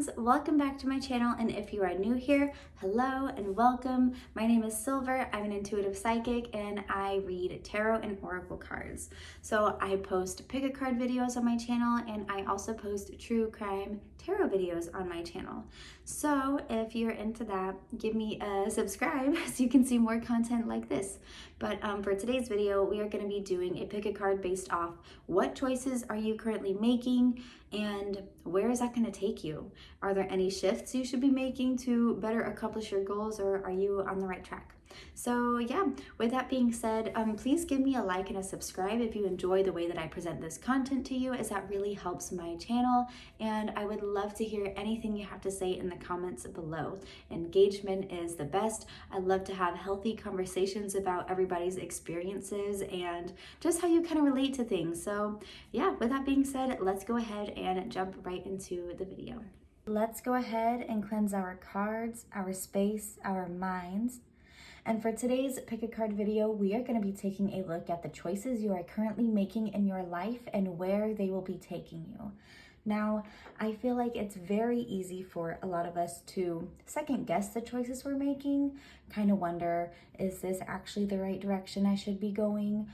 friends, welcome back to my channel, and if you are new here, hello and welcome. My name is Silver. I'm an intuitive psychic and I read tarot and oracle cards. So I post pick a card videos on my channel, and I also post true crime tarot videos on my channel. So if you're into that, give me a subscribe so you can see more content like this. But for today's video, we are going to be doing a pick a card based off what choices are you currently making and where is that going to take you? Are there any shifts you should be making to better accomplish your goals, or are you on the right track? So yeah, with that being said, please give me a like and a subscribe if you enjoy the way that I present this content to you, as that really helps my channel, and I would love to hear anything you have to say in the comments below. Engagement is the best. I love to have healthy conversations about everybody's experiences and just how you kind of relate to things. So yeah, with that being said, let's go ahead and jump right into the video. Let's go ahead and cleanse our cards, our space, our minds. And for today's pick a card video, we are going to be taking a look at the choices you are currently making in your life and where they will be taking you. Now, I feel like it's very easy for a lot of us to second guess the choices we're making, kind of wonder, is this actually the right direction I should be going?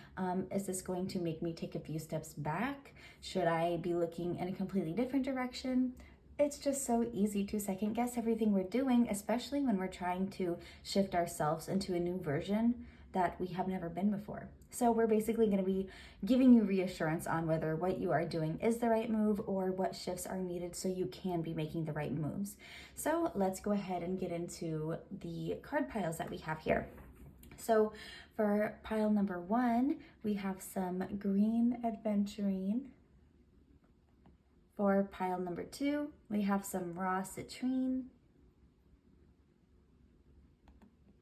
Is this going to make me take a few steps back? Should I be looking in a completely different direction? It's just so easy to second guess everything we're doing, especially when we're trying to shift ourselves into a new version that we have never been before. So we're basically going to be giving you reassurance on whether what you are doing is the right move or what shifts are needed so you can be making the right moves. So let's go ahead and get into the card piles that we have here. So for pile number 1, we have some green adventurine. For pile number 2, we have some raw citrine.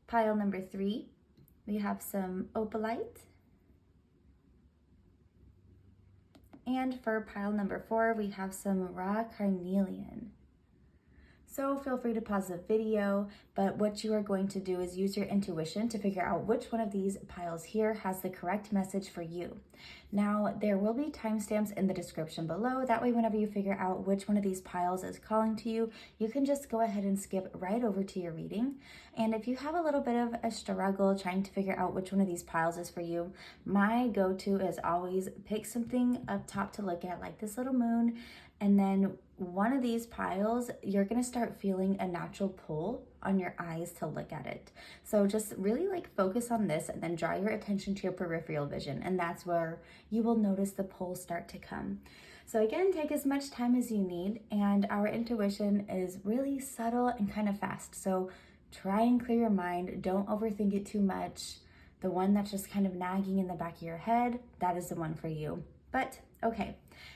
Pile number 3, we have some opalite. And for pile number 4, we have some raw carnelian. So feel free to pause the video, but what you are going to do is use your intuition to figure out which one of these piles here has the correct message for you. Now, there will be timestamps in the description below. That way, whenever you figure out which one of these piles is calling to you, you can just go ahead and skip right over to your reading. And if you have a little bit of a struggle trying to figure out which one of these piles is for you, my go-to is always pick something up top to look at, like this little moon, and then one of these piles, you're going to start feeling a natural pull on your eyes to look at it. So just really focus on this and then draw your attention to your peripheral vision. And that's where you will notice the pull start to come. So again, take as much time as you need. And our intuition is really subtle and kind of fast. So try and clear your mind. Don't overthink it too much. The one that's just kind of nagging in the back of your head, that is the one for you. But okay,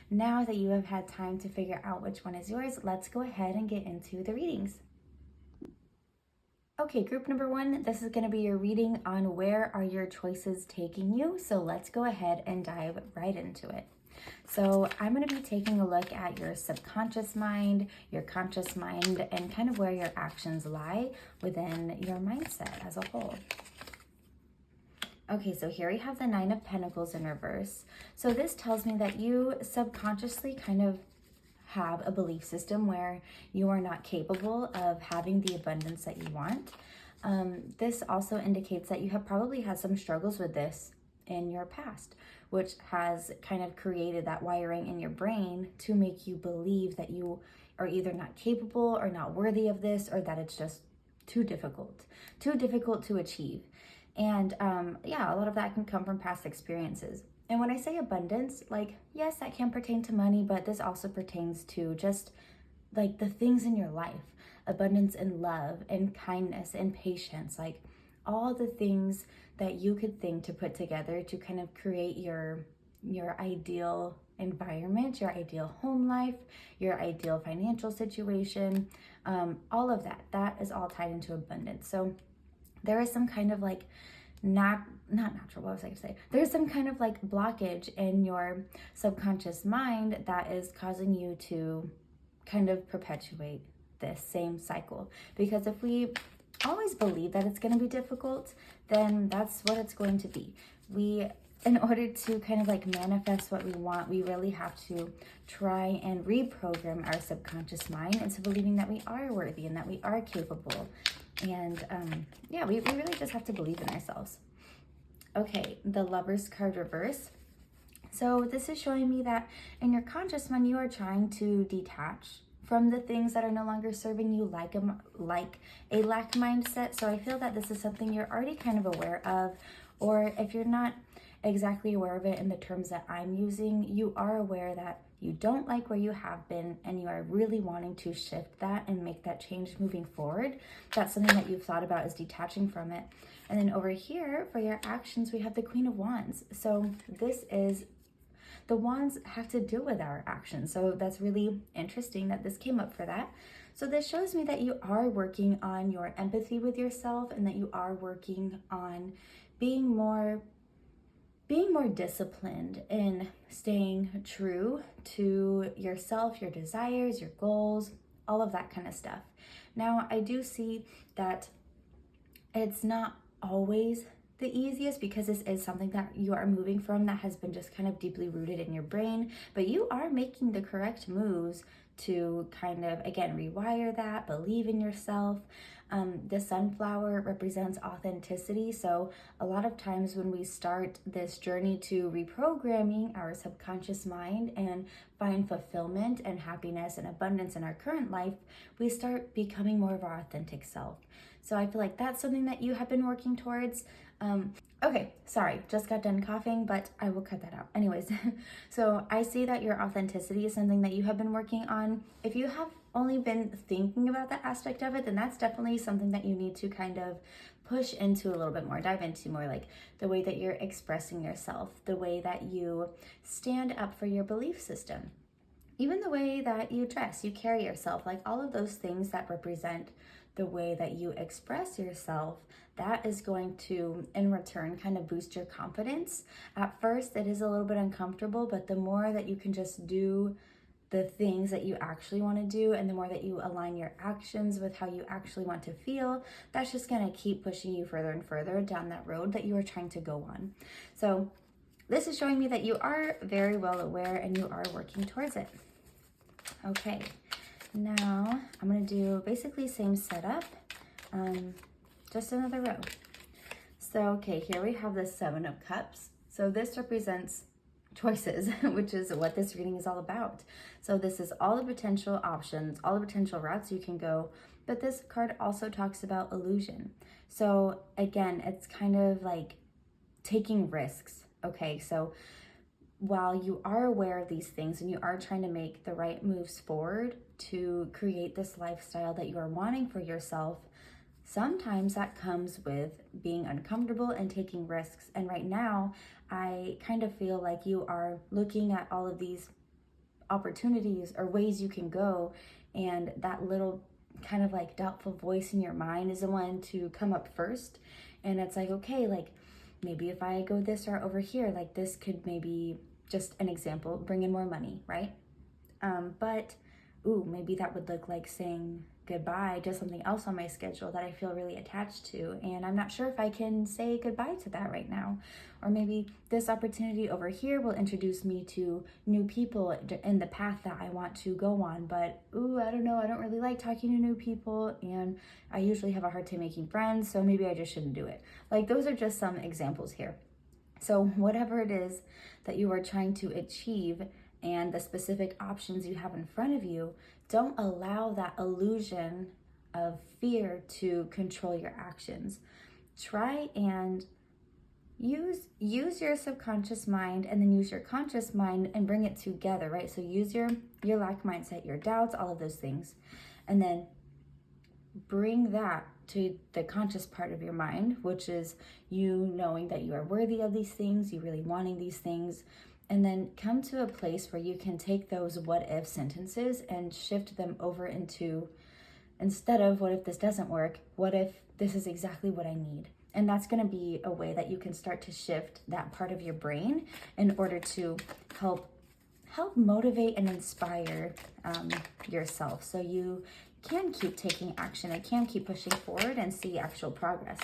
now that you have had time to figure out which one is yours, let's go ahead and get into the readings. Okay, group number 1, this is going to be your reading on where are your choices taking you. So let's go ahead and dive right into it. So I'm going to be taking a look at your subconscious mind, your conscious mind, and kind of where your actions lie within your mindset as a whole. Okay, so here we have the 9 of Pentacles in reverse. So this tells me that you subconsciously kind of have a belief system where you are not capable of having the abundance that you want. This also indicates that you have probably had some struggles with this in your past, which has kind of created that wiring in your brain to make you believe that you are either not capable or not worthy of this, or that it's just too difficult to achieve. And yeah, a lot of that can come from past experiences. And when I say abundance, yes, that can pertain to money, but this also pertains to just the things in your life. Abundance in love and kindness and patience, all the things that you could think to put together to kind of create your ideal environment, your ideal home life, your ideal financial situation, all of that is all tied into abundance. So there is some kind of not natural, what was I going to say? There's some kind of blockage in your subconscious mind that is causing you to kind of perpetuate this same cycle. Because if we always believe that it's going to be difficult, then that's what it's going to be. We in order to kind of like manifest what we want, we really have to try and reprogram our subconscious mind into believing that we are worthy and that we are capable. And yeah, we really just have to believe in ourselves. Okay, the Lover's card reverse. So this is showing me that in your conscious mind, you are trying to detach from the things that are no longer serving you, like a lack mindset. So I feel that this is something you're already kind of aware of, or if you're not exactly aware of it in the terms that I'm using, you are aware that you don't like where you have been and you are really wanting to shift that and make that change moving forward. That's something that you've thought about, is detaching from it. And then over here for your actions, we have the Queen of Wands. So this is, the wands have to do with our actions. So that's really interesting that this came up for that. So this shows me that you are working on your empathy with yourself and that you are working on being more disciplined in staying true to yourself, your desires, your goals, all of that kind of stuff. Now, I do see that it's not always the easiest, because this is something that you are moving from that has been just kind of deeply rooted in your brain, but you are making the correct moves to kind of, again, rewire that, believe in yourself. The sunflower represents authenticity. So a lot of times when we start this journey to reprogramming our subconscious mind and find fulfillment and happiness and abundance in our current life, we start becoming more of our authentic self. So I feel like that's something that you have been working towards. Okay, sorry, just got done coughing, but I will cut that out. Anyways, so I see that your authenticity is something that you have been working on. If you have only been thinking about that aspect of it, then that's definitely something that you need to kind of push into a little bit more, dive into more, like the way that you're expressing yourself, the way that you stand up for your belief system, even the way that you dress, you carry yourself, like all of those things that represent the way that you express yourself, that is going to, in return, kind of boost your confidence. At first, it is a little bit uncomfortable, but the more that you can just do the things that you actually want to do, and the more that you align your actions with how you actually want to feel, that's just going to keep pushing you further and further down that road that you are trying to go on. So this is showing me that you are very well aware and you are working towards it. Okay, now I'm going to do basically same setup, just another row. So, okay, here we have the Seven of Cups. So this represents choices, which is what this reading is all about. So this is all the potential options, all the potential routes you can go, but this card also talks about illusion. So again, it's kind of like taking risks. Okay, so while you are aware of these things and you are trying to make the right moves forward to create this lifestyle that you are wanting for yourself, sometimes that comes with being uncomfortable and taking risks. And right now, I kind of feel like you are looking at all of these opportunities or ways you can go, and that little kind of like doubtful voice in your mind is the one to come up first. And it's like, okay, like maybe if I go this route over here, like this could maybe, just an example, bring in more money, right? But maybe that would look like saying goodbye to something else on my schedule that I feel really attached to, and I'm not sure if I can say goodbye to that right now. Or maybe this opportunity over here will introduce me to new people in the path that I want to go on, but I don't know, I don't really like talking to new people, and I usually have a hard time making friends, so maybe I just shouldn't do it. Like, those are just some examples here. So whatever it is that you are trying to achieve and the specific options you have in front of you, don't allow that illusion of fear to control your actions. Try and use your subconscious mind, and then use your conscious mind and bring it together, right? So use your lack mindset, your doubts, all of those things, and then bring that to the conscious part of your mind, which is you knowing that you are worthy of these things, you really wanting these things, and then come to a place where you can take those what if sentences and shift them over into, instead of what if this doesn't work, what if this is exactly what I need? And that's going to be a way that you can start to shift that part of your brain in order to help motivate and inspire yourself, so you can keep taking action and can keep pushing forward and see actual progress.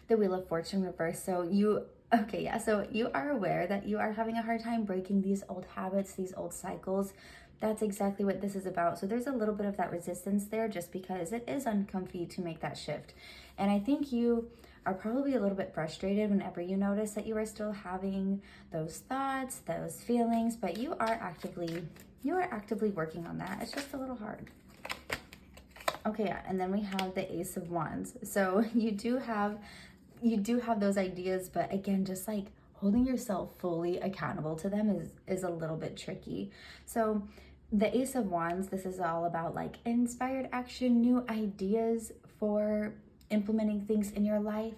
The Wheel of Fortune reverse. So you Okay, yeah, so you are aware that you are having a hard time breaking these old habits, these old cycles. That's exactly what this is about. So there's a little bit of that resistance there just because it is uncomfy to make that shift. And I think you are probably a little bit frustrated whenever you notice that you are still having those thoughts, those feelings, but you are actively working on that. It's just a little hard. Okay, yeah, and then we have the Ace of Wands. So you do have those ideas, but again, just like holding yourself fully accountable to them is a little bit tricky. So the Ace of Wands, this is all about like inspired action, new ideas for implementing things in your life.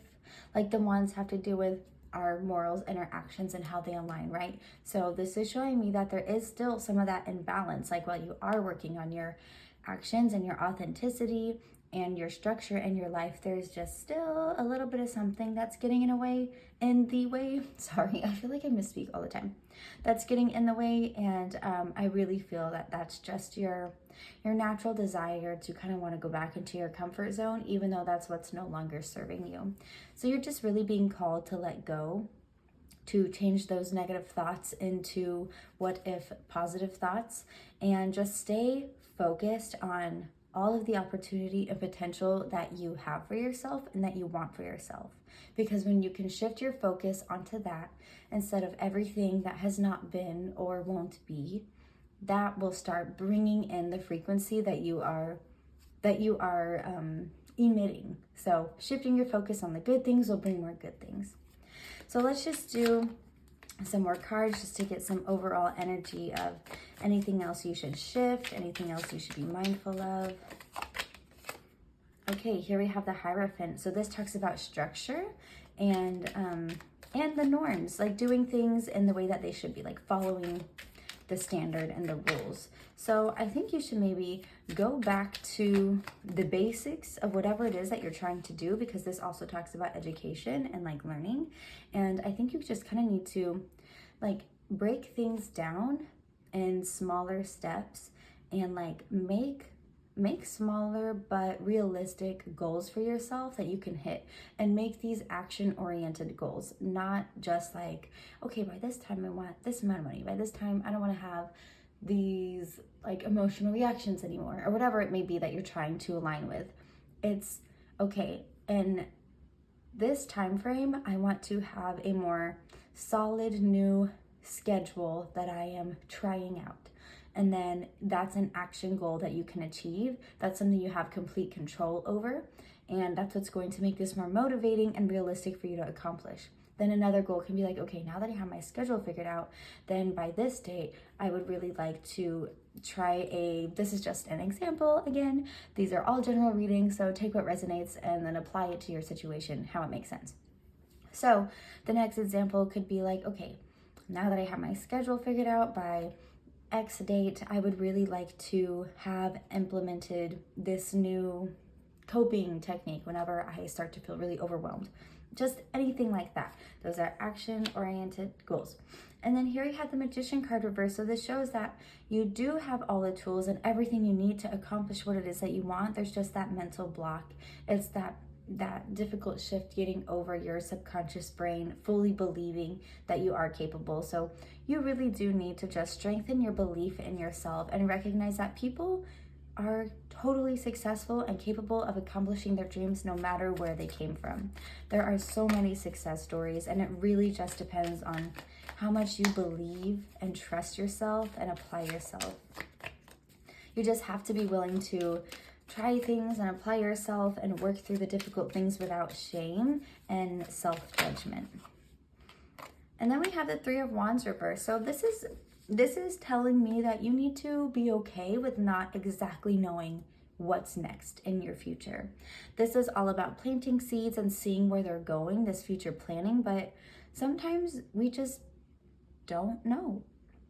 Like the wands have to do with our morals and our actions and how they align, right? So this is showing me that there is still some of that imbalance. Like while you are working on your actions and your authenticity and your structure in your life, there's just still a little bit of something that's getting in the way. Sorry, I feel like I misspeak all the time. That's getting in the way, and I really feel that that's just your natural desire to kind of want to go back into your comfort zone, even though that's what's no longer serving you. So you're just really being called to let go, to change those negative thoughts into what if positive thoughts, and just stay focused on all of the opportunity and potential that you have for yourself and that you want for yourself. Because when you can shift your focus onto that instead of everything that has not been or won't be, that will start bringing in the frequency that you are emitting. So shifting your focus on the good things will bring more good things. So let's just do some more cards just to get some overall energy of anything else you should shift, anything else you should be mindful of. Okay, here we have the Hierophant. So this talks about structure and the norms, like doing things in the way that they should be, like following the standard and the rules. So I think you should maybe go back to the basics of whatever it is that you're trying to do, because this also talks about education and like learning. And I think you just kind of need to like break things down in smaller steps and like make smaller but realistic goals for yourself that you can hit, and make these action-oriented goals, not just like, okay, by this time I want this amount of money, by this time I don't want to have these like emotional reactions anymore, or whatever it may be that you're trying to align with. It's okay, in this time frame I want to have a more solid new schedule that I am trying out. And then that's an action goal that you can achieve. That's something you have complete control over. And that's what's going to make this more motivating and realistic for you to accomplish. Then another goal can be like, okay, now that I have my schedule figured out, then by this date, I would really like to this is just an example. Again, these are all general readings, so take what resonates and then apply it to your situation, how it makes sense. So the next example could be like, okay, now that I have my schedule figured out, by X date, I would really like to have implemented this new coping technique whenever I start to feel really overwhelmed. Just anything like that. Those are action-oriented goals. And then here you have the Magician card reversed. So this shows that you do have all the tools and everything you need to accomplish what it is that you want. There's just that mental block. It's that difficult shift getting over your subconscious brain fully believing that you are capable. So you really do need to just strengthen your belief in yourself and recognize that people are totally successful and capable of accomplishing their dreams no matter where they came from. There are so many success stories, and it really just depends on how much you believe and trust yourself and apply yourself. You just have to be willing to try things and apply yourself and work through the difficult things without shame and self-judgment. And then we have the Three of Wands reversed. So this is telling me that you need to be okay with not exactly knowing what's next in your future. This is all about planting seeds and seeing where they're going, this future planning, but sometimes we just don't know.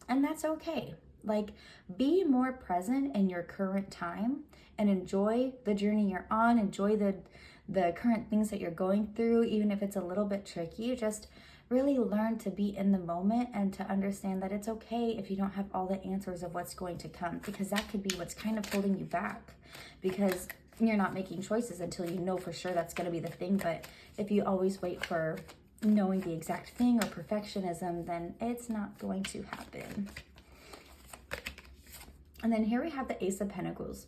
And that's okay. Like, be more present in your current time and enjoy the journey you're on, enjoy the current things that you're going through, even if it's a little bit tricky. Just really learn to be in the moment and to understand that it's okay if you don't have all the answers of what's going to come, because that could be what's kind of holding you back, because you're not making choices until you know for sure that's going to be the thing. But if you always wait for knowing the exact thing or perfectionism, then it's not going to happen. And then here we have the Ace of Pentacles.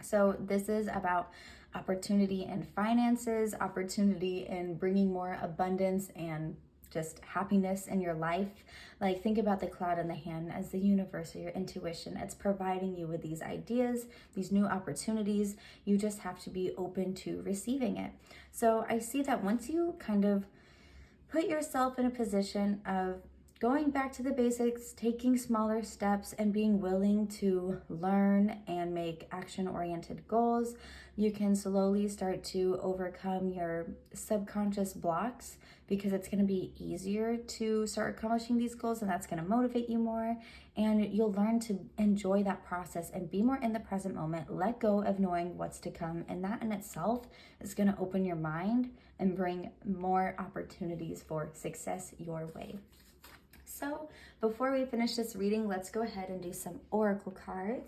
So this is about opportunity in finances, opportunity in bringing more abundance and just happiness in your life. Like, think about the cloud in the hand as the universe or your intuition. It's providing you with these ideas, these new opportunities. You just have to be open to receiving it. So I see that once you kind of put yourself in a position of going back to the basics, taking smaller steps, and being willing to learn and make action-oriented goals, you can slowly start to overcome your subconscious blocks, because it's going to be easier to start accomplishing these goals, and that's going to motivate you more. And you'll learn to enjoy that process and be more in the present moment. Let go of knowing what's to come, and that in itself is going to open your mind and bring more opportunities for success your way. So before we finish this reading, let's go ahead and do some oracle cards.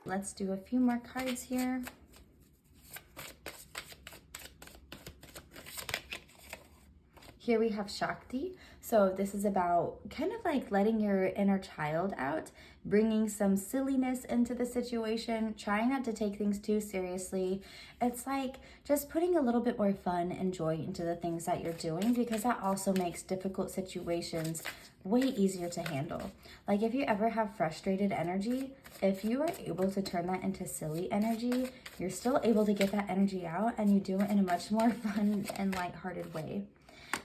Let's do a few more cards here. Here we have Shakti. So this is about kind of like letting your inner child out, bringing some silliness into the situation, trying not to take things too seriously. It's like just putting a little bit more fun and joy into the things that you're doing, because that also makes difficult situations way easier to handle. Like, if you ever have frustrated energy, if you are able to turn that into silly energy, you're still able to get that energy out, and you do it in a much more fun and lighthearted way.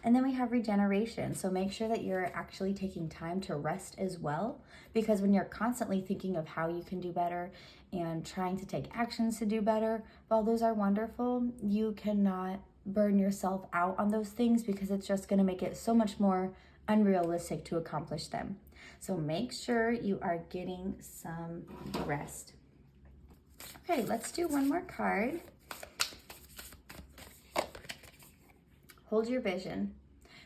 And then we have regeneration. So make sure that you're actually taking time to rest as well, because when you're constantly thinking of how you can do better and trying to take actions to do better, while those are wonderful, you cannot burn yourself out on those things, because it's just going to make it so much more unrealistic to accomplish them. So make sure you are getting some rest. Okay, let's do one more card. Hold your vision.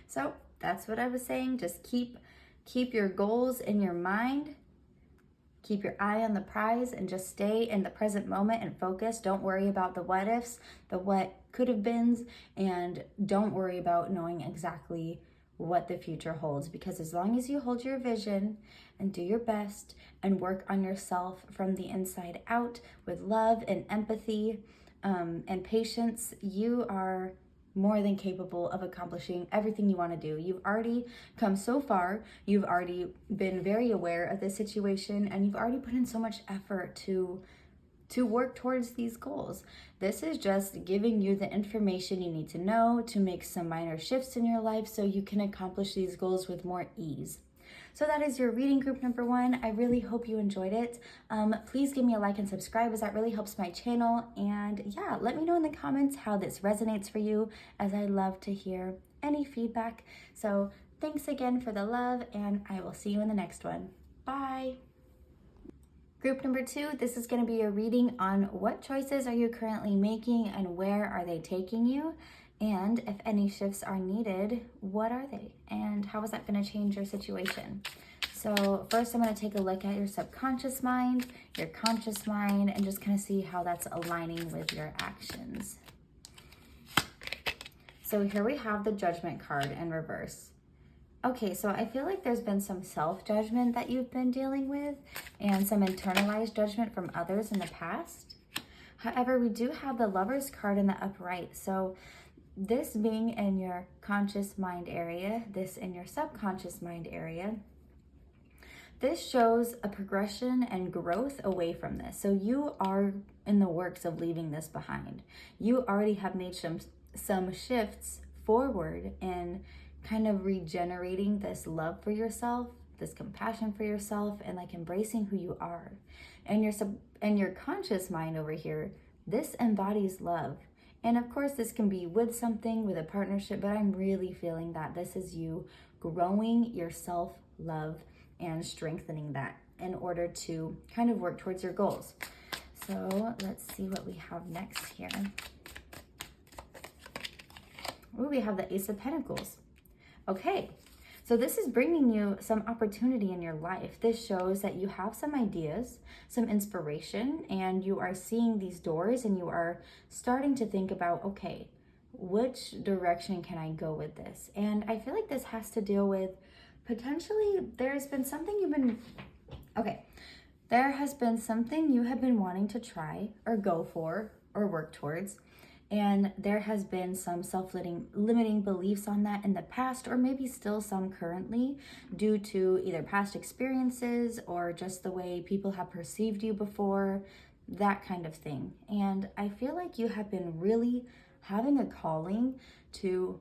So that's what I was saying. Just keep your goals in your mind. Keep your eye on the prize and just stay in the present moment and focus. Don't worry about the what ifs, the what could have beens, and don't worry about knowing exactly what the future holds, because as long as you hold your vision and do your best and work on yourself from the inside out with love and empathy and patience, you are more than capable of accomplishing everything you want to do. You've already come so far. You've already been very aware of the situation, and you've already put in so much effort to work towards these goals. This is just giving you the information you need to know to make some minor shifts in your life so you can accomplish these goals with more ease. So that is your reading group number 1. I really hope you enjoyed it. Please give me a like and subscribe, as that really helps my channel. And yeah, let me know in the comments how this resonates for you, as I love to hear any feedback. So thanks again for the love, and I will see you in the next one. Bye. Group number 2, this is going to be a reading on what choices are you currently making and where are they taking you? And if any shifts are needed, what are they? And how is that going to change your situation? So first, I'm going to take a look at your subconscious mind, your conscious mind, and just kind of see how that's aligning with your actions. So here we have the Judgment card in reverse. Okay, so I feel like there's been some self-judgment that you've been dealing with and some internalized judgment from others in the past. However, we do have the Lover's card in the upright. So this being in your conscious mind area, this in your subconscious mind area, this shows a progression and growth away from this. So you are in the works of leaving this behind. You already have made some shifts forward in kind of regenerating this love for yourself, this compassion for yourself, and like embracing who you are. And your conscious mind over here, this embodies love. And of course, this can be with something, with a partnership, but I'm really feeling that this is you growing your self-love and strengthening that. in order to kind of work towards your goals. So let's see what we have next here. Ooh, we have the Ace of Pentacles. Okay, so this is bringing you some opportunity in your life. This shows that you have some ideas, some inspiration, and you are seeing these doors and you are starting to think about, okay, which direction can I go with this? And I feel like this has to deal with potentially there's been something there has been something you have been wanting to try or go for or work towards. And there has been some self-limiting beliefs on that in the past, or maybe still some currently, due to either past experiences or just the way people have perceived you before, that kind of thing. And I feel like you have been really having a calling to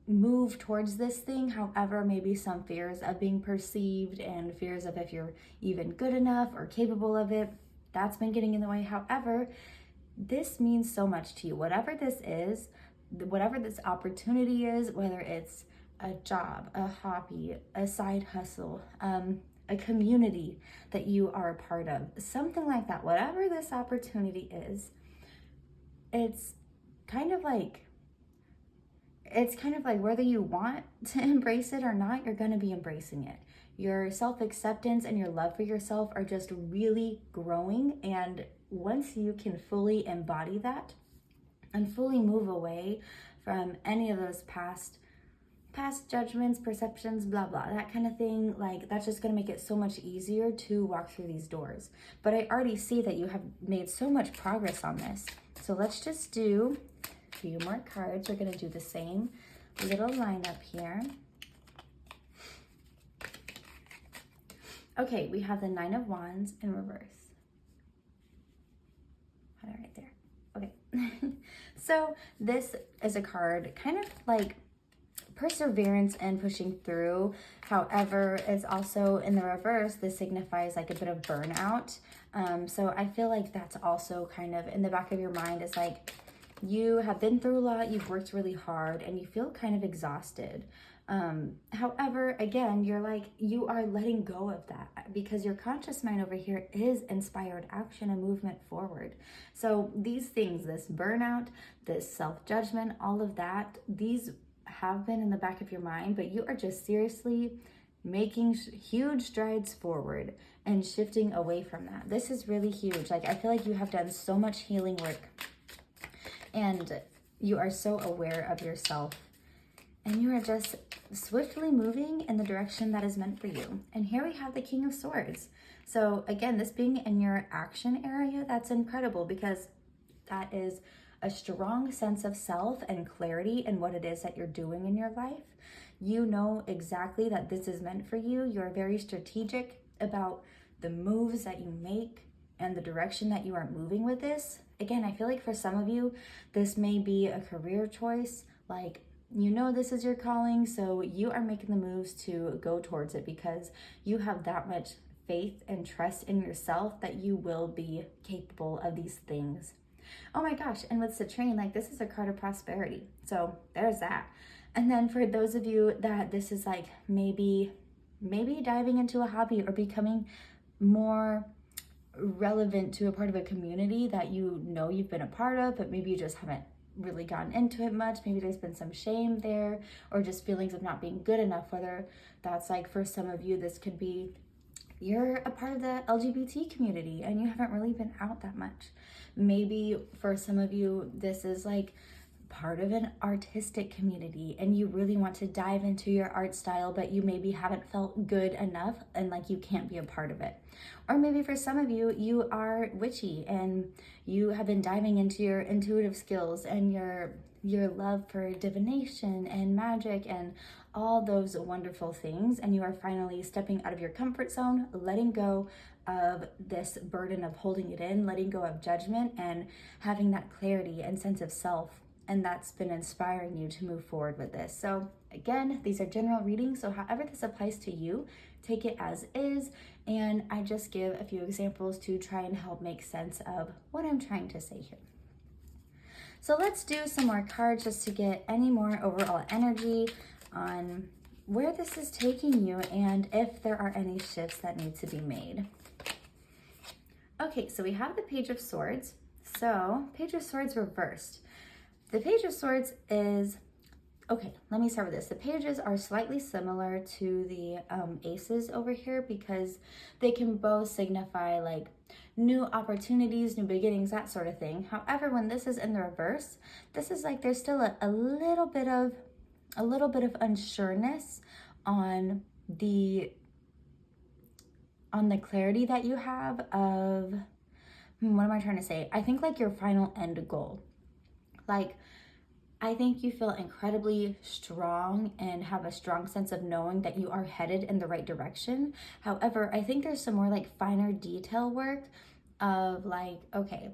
move towards this thing. However, maybe some fears of being perceived and fears of if you're even good enough or capable of it, that's been getting in the way. However, this means so much to you. Whatever this is, whatever this opportunity is, whether it's a job, a hobby, a side hustle, a community that you are a part of, something like that, whatever this opportunity is, it's kind of like whether you want to embrace it or not, you're going to be embracing it. Your self-acceptance and your love for yourself are just really growing. And once you can fully embody that and fully move away from any of those past judgments, perceptions, blah, blah, that kind of thing, like that's just going to make it so much easier to walk through these doors. But I already see that you have made so much progress on this. So let's just do a few more cards. We're going to do the same little lineup here. Okay, we have the Nine of Wands in reverse. Right there. Okay. So this is a card kind of like perseverance and pushing through. However, it's also in the reverse. This signifies like a bit of burnout. So I feel like that's also kind of in the back of your mind. It's like you have been through a lot, you've worked really hard, and you feel kind of exhausted. However, again, you are letting go of that because your conscious mind over here is inspired action and movement forward. So these things, this burnout, this self-judgment, all of that, these have been in the back of your mind, but you are just seriously making huge strides forward and shifting away from that. This is really huge. Like, I feel like you have done so much healing work and you are so aware of yourself. And you are just swiftly moving in the direction that is meant for you. And here we have the King of Swords. So again, this being in your action area, that's incredible because that is a strong sense of self and clarity in what it is that you're doing in your life. You know exactly that this is meant for you. You're very strategic about the moves that you make and the direction that you are moving with this. Again, I feel like for some of you, this may be a career choice, like you know this is your calling, so you are making the moves to go towards it because you have that much faith and trust in yourself that you will be capable of these things. Oh my gosh, and with Citrine, like this is a card of prosperity. So there's that. And then for those of you that this is like maybe diving into a hobby or becoming more relevant to a part of a community that you know you've been a part of, but maybe you just haven't really gotten into it much. Maybe there's been some shame there or just feelings of not being good enough, whether that's like for some of you, this could be you're a part of the LGBT community and you haven't really been out that much. Maybe for some of you, this is like part of an artistic community and you really want to dive into your art style, but you maybe haven't felt good enough and like you can't be a part of it. Or maybe for some of you, you are witchy and you have been diving into your intuitive skills and your love for divination and magic and all those wonderful things, and you are finally stepping out of your comfort zone, letting go of this burden of holding it in, letting go of judgment and having that clarity and sense of self. And that's been inspiring you to move forward with this. So again, these are general readings, so however this applies to you, take it as is. And I just give a few examples to try and help make sense of what I'm trying to say here. So let's do some more cards just to get any more overall energy on where this is taking you and if there are any shifts that need to be made. Okay, so we have the Page of Swords. So, Page of Swords reversed. The Page of Swords is, okay, let me start with this. The pages are slightly similar to the aces over here because they can both signify like new opportunities, new beginnings, that sort of thing. However, when this is in the reverse, this is like there's still a little bit of unsureness on the clarity that you have of, what am I trying to say? I think like your final end goal. Like, I think you feel incredibly strong and have a strong sense of knowing that you are headed in the right direction. However, I think there's some more like finer detail work of like, okay,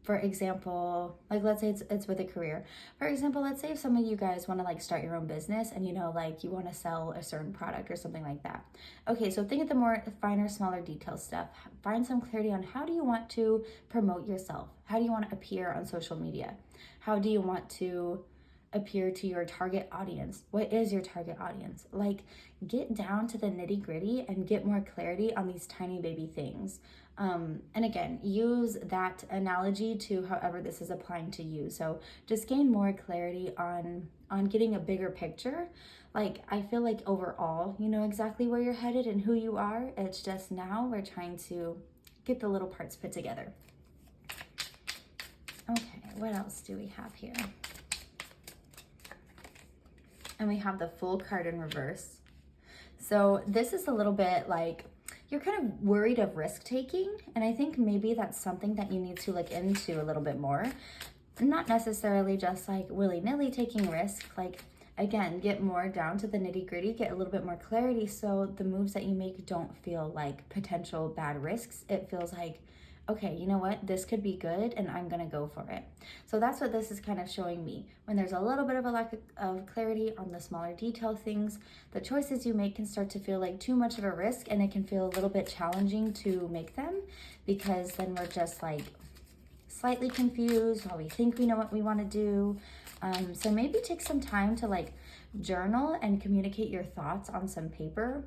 for example, like let's say it's with a career. For example, let's say if some of you guys want to like start your own business and you know, like you want to sell a certain product or something like that. Okay, so think of the more finer, smaller detail stuff. Find some clarity on how do you want to promote yourself? How do you want to appear on social media? How do you want to appear to your target audience? What is your target audience? Like, get down to the nitty gritty and get more clarity on these tiny baby things. And again, use that analogy to however this is applying to you. So just gain more clarity on getting a bigger picture. Like, I feel like overall, you know exactly where you're headed and who you are. It's just now we're trying to get the little parts put together. Okay, what else do we have here? And we have the Fool card in reverse. So this is a little bit like you're kind of worried of risk taking, and I think maybe that's something that you need to look into a little bit more. Not necessarily just like willy-nilly taking risk, like again, get more down to the nitty-gritty, get a little bit more clarity so the moves that you make don't feel like potential bad risks. It feels like, okay, you know what, this could be good and I'm gonna go for it. So that's what this is kind of showing me. When there's a little bit of a lack of clarity on the smaller detail things, the choices you make can start to feel like too much of a risk, and it can feel a little bit challenging to make them because then we're just like slightly confused while we think we know what we want to do. So maybe take some time to like journal and communicate your thoughts on some paper.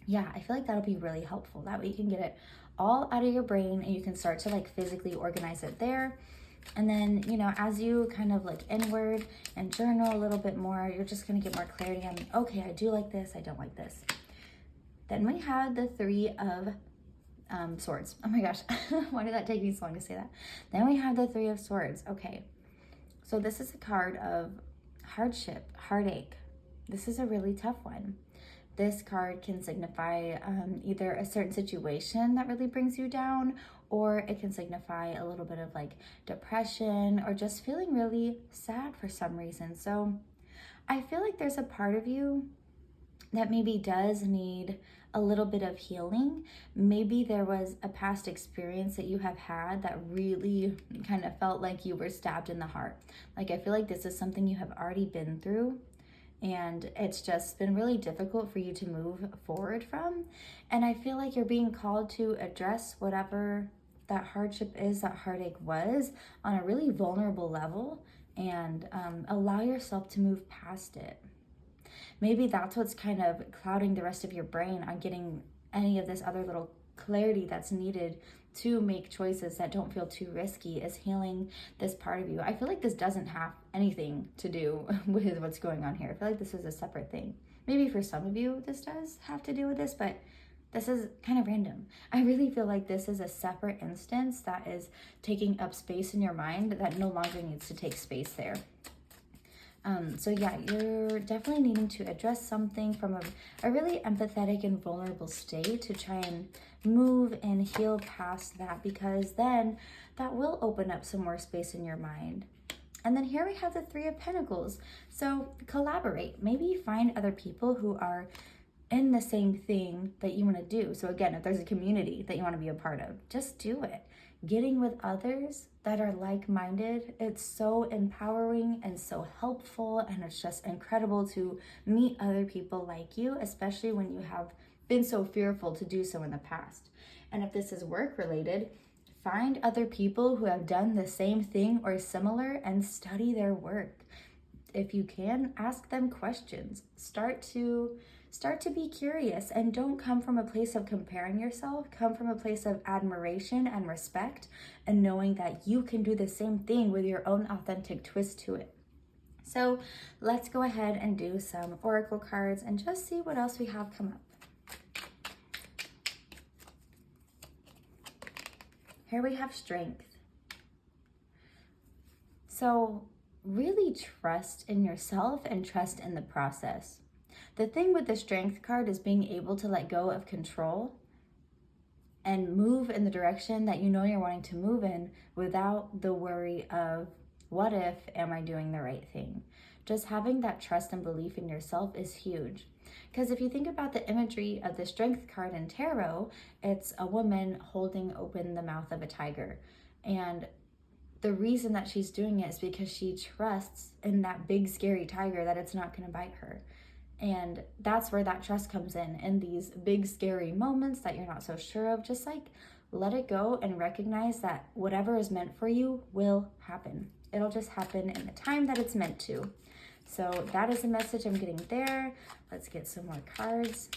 Yeah, I feel like that'll be really helpful. That way you can get it all out of your brain and you can start to like physically organize it there. And then, you know, as you kind of look inward and journal a little bit more, you're just going to get more clarity on, okay, I do like this, I don't like this. Then we have the Three of Swords. Oh my gosh, why did that take me so long to say that? Then we have the Three of Swords. Okay, so this is a card of hardship, heartache. This is a really tough one. This card can signify either a certain situation that really brings you down, or it can signify a little bit of like depression or just feeling really sad for some reason. So I feel like there's a part of you that maybe does need a little bit of healing. Maybe there was a past experience that you have had that really kind of felt like you were stabbed in the heart. Like, I feel like this is something you have already been through, and it's just been really difficult for you to move forward from. And I feel like you're being called to address whatever that hardship is, that heartache was, on a really vulnerable level, and allow yourself to move past it. Maybe that's what's kind of clouding the rest of your brain on getting any of this other little clarity that's needed to make choices that don't feel too risky, is healing this part of you. I feel like this doesn't have anything to do with what's going on here. I feel like this is a separate thing. Maybe for some of you this does have to do with this, but this is kind of random. I really feel like this is a separate instance that is taking up space in your mind that no longer needs to take space there. So yeah, you're definitely needing to address something from a really empathetic and vulnerable state to try and move and heal past that, because then that will open up some more space in your mind. And then here we have the Three of Pentacles. So collaborate. Maybe find other people who are in the same thing that you want to do. So again, if there's a community that you want to be a part of, just do it. Getting with others that are like-minded, it's so empowering and so helpful, and it's just incredible to meet other people like you, especially when you have been so fearful to do so in the past. And if this is work related, find other people who have done the same thing or similar and study their work. if you can, ask them questions. Start to be curious, and don't come from a place of comparing yourself. Come from a place of admiration and respect, and knowing that you can do the same thing with your own authentic twist to it. So let's go ahead and do some oracle cards and just see what else we have come up. Here we have strength. So really trust in yourself and trust in the process. The thing with the strength card is being able to let go of control and move in the direction that you know you're wanting to move in without the worry of, what if, am I doing the right thing? Just having that trust and belief in yourself is huge. Because if you think about the imagery of the strength card in tarot, it's a woman holding open the mouth of a tiger. And the reason that she's doing it is because she trusts in that big scary tiger that it's not going to bite her. And that's where that trust comes in these big scary moments that you're not so sure of. Just like let it go and recognize that whatever is meant for you will happen. It'll just happen in the time that it's meant to. So that is the message I'm getting there. Let's get some more cards.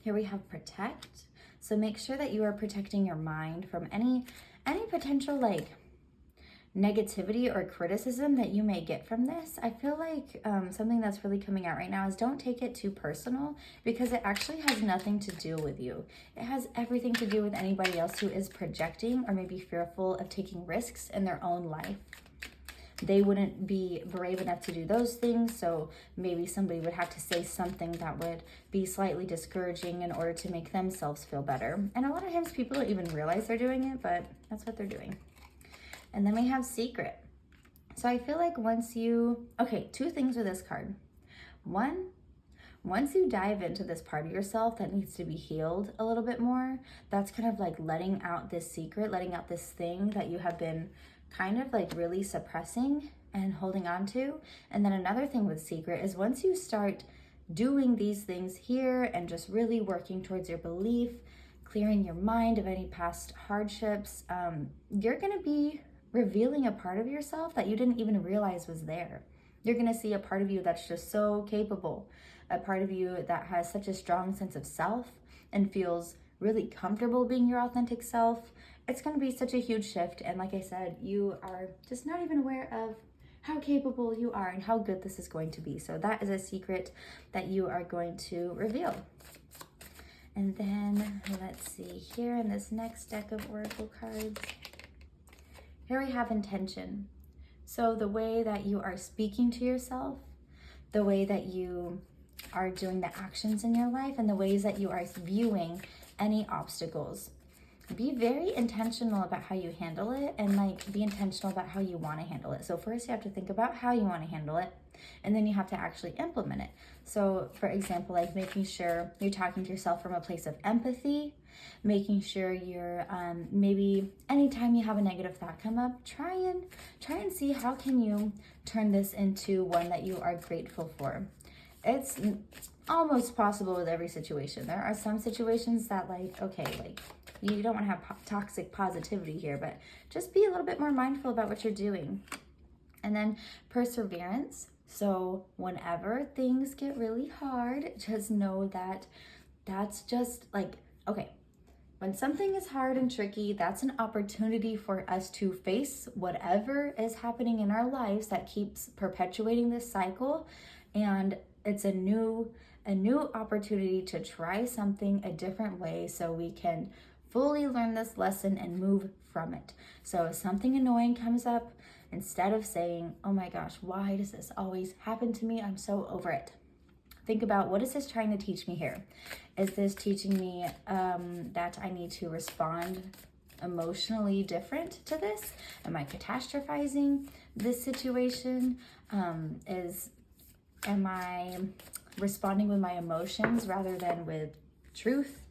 Here we have protect. So make sure that you are protecting your mind from any potential like negativity or criticism that you may get from this. I feel like something that's really coming out right now is don't take it too personal, because it actually has nothing to do with you. It has everything to do with anybody else who is projecting or maybe fearful of taking risks in their own life. They wouldn't be brave enough to do those things, so maybe somebody would have to say something that would be slightly discouraging in order to make themselves feel better. And a lot of times people don't even realize they're doing it, but that's what they're doing. And then we have secret. So I feel like two things with this card. One, once you dive into this part of yourself that needs to be healed a little bit more, that's kind of like letting out this secret, letting out this thing that you have been kind of like really suppressing and holding on to. And then another thing with secret is once you start doing these things here and just really working towards your belief, clearing your mind of any past hardships, you're going to be revealing a part of yourself that you didn't even realize was there. You're going to see a part of you that's just so capable, a part of you that has such a strong sense of self and feels really comfortable being your authentic self. It's going to be such a huge shift. And like I said, you are just not even aware of how capable you are and how good this is going to be. So that is a secret that you are going to reveal. And then let's see here in this next deck of oracle cards. Here we have intention. So the way that you are speaking to yourself, the way that you are doing the actions in your life, and the ways that you are viewing any obstacles. Be very intentional about how you handle it, and like be intentional about how you want to handle it. So first you have to think about how you want to handle it, and then you have to actually implement it. So for example, like making sure you're talking to yourself from a place of empathy, making sure you're maybe anytime you have a negative thought come up, try and see how can you turn this into one that you are grateful for. It's almost possible with every situation. There are some situations that you don't want to have toxic positivity here, but just be a little bit more mindful about what you're doing. And then perseverance. So whenever things get really hard, just know that that's just when something is hard and tricky, that's an opportunity for us to face whatever is happening in our lives that keeps perpetuating this cycle. And it's a new opportunity to try something a different way so we can fully learn this lesson and move from it. So if something annoying comes up, instead of saying, oh my gosh, why does this always happen to me? I'm so over it. Think about, what is this trying to teach me here? Is this teaching me that I need to respond emotionally different to this? Am I catastrophizing this situation? Am I responding with my emotions rather than with truth?